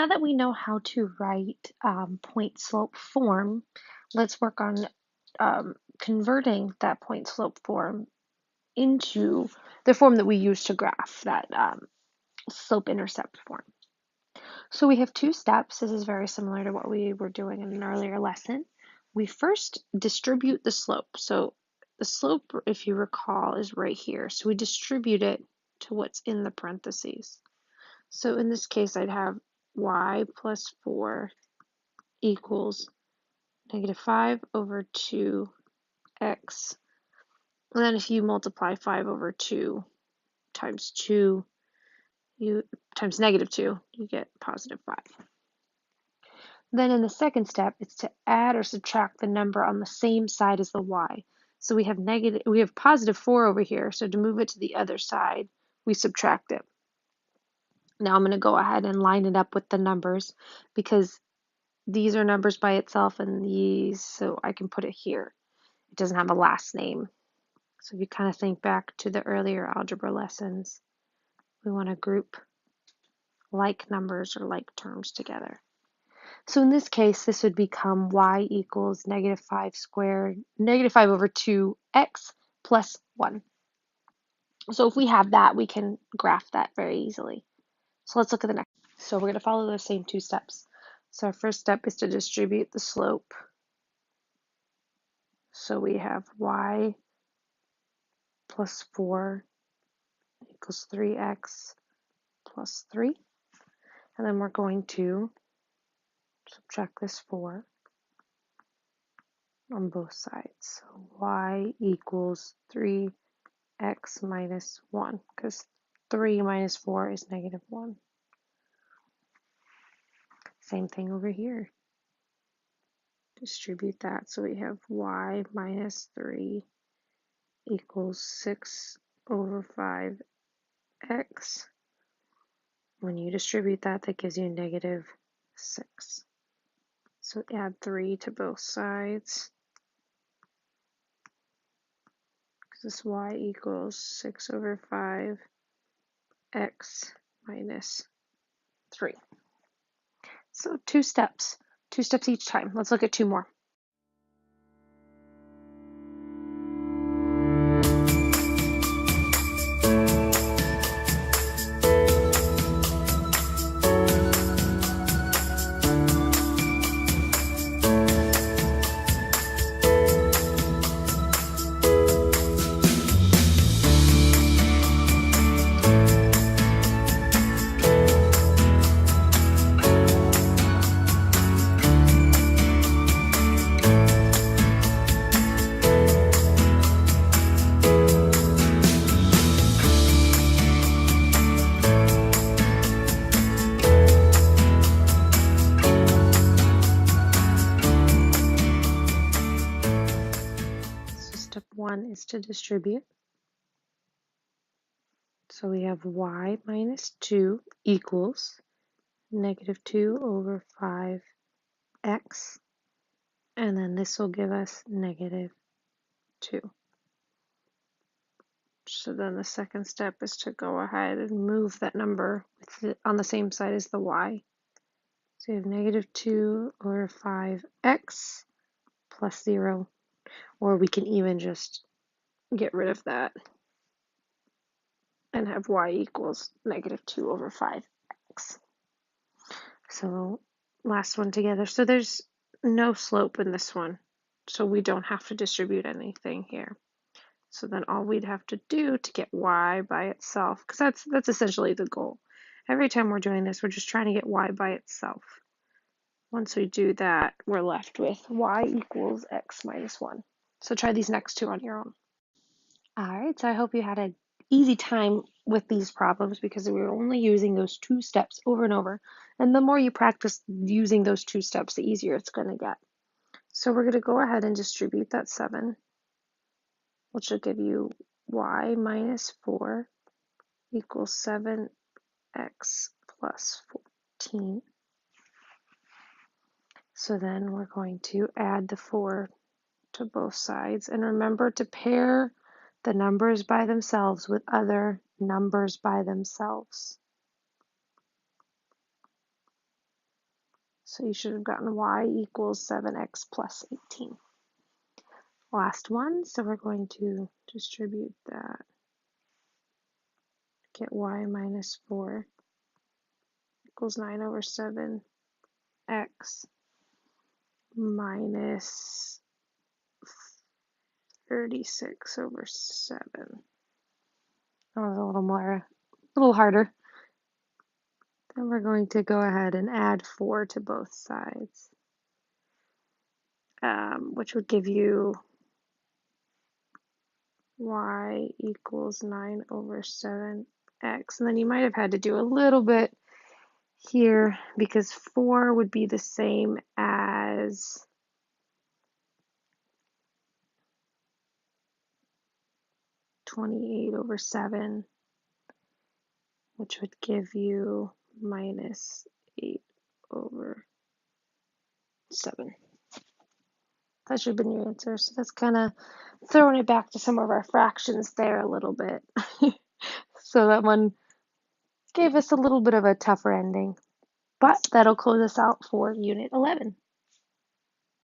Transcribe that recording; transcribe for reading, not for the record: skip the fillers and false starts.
now that we know how to write point slope form, let's work on converting that point slope form into the form that we use to graph that slope intercept form. So we have two steps. This is very similar to what we were doing in an earlier lesson. We first distribute the slope. So the slope, if you recall, is right here. So we distribute it to what's in the parentheses. So in this case, I'd have y plus 4 equals negative 5 over 2x. And then if you multiply 5 over 2 times 2, times negative 2, you get positive 5. Then in the second step, it's to add or subtract the number on the same side as the y. So we have positive 4 over here, so to move it to the other side, we subtract it. Now I'm going to go ahead and line it up with the numbers because these are numbers by itself and these, so I can put it here. It doesn't have a last name. So if you kind of think back to the earlier algebra lessons, we want to group like numbers or like terms together. So in this case, this would become y equals negative 5 squared, negative 5 over 2x plus 1. So if we have that, we can graph that very easily. So let's look at the next. So we're going to follow those same two steps. So our first step is to distribute the slope. So we have y plus 4 equals 3x plus 3. And then we're going to subtract this 4 on both sides. So y equals 3x minus 1, because 3 minus 4 is negative 1. Same thing over here. Distribute that. So we have y minus 3 equals 6 over 5x. When you distribute that, that gives you negative 6. So add 3 to both sides. This y equals 6 over 5x minus 3. So two steps each time. Let's look at two more. Step 1 is to distribute. So we have y minus 2 equals negative 2 over 5x. And then this will give us negative 2. So then the second step is to go ahead and move that number on the same side as the y. So you have negative 2 over 5x plus 0. Or we can even just get rid of that and have y equals negative 2 over 5x. So last one together. So there's no slope in this one, so we don't have to distribute anything here. So then all we'd have to do to get y by itself, because that's essentially the goal. Every time we're doing this, we're just trying to get y by itself. Once we do that, we're left with y equals x minus 1. So try these next two on your own. All right, so I hope you had an easy time with these problems because we were only using those two steps over and over. And the more you practice using those two steps, the easier it's going to get. So we're going to go ahead and distribute that 7, which will give you y minus 4 equals 7x plus 14. So then we're going to add the 4 to both sides. And remember to pair the numbers by themselves with other numbers by themselves. So you should have gotten y equals 7x plus 18. Last one, so we're going to distribute that. Get y minus 4 equals 9 over 7x minus 36 over 7. That was a little harder. Then we're going to go ahead and add 4 to both sides, which would give you y equals 9 over 7x. And then you might have had to do a little bit here because 4 would be the same as 28 over 7, which would give you minus 8 over 7. That should have been your answer. So that's kind of throwing it back to some of our fractions there a little bit. So that one gave us a little bit of a tougher ending. But that'll close us out for Unit 11.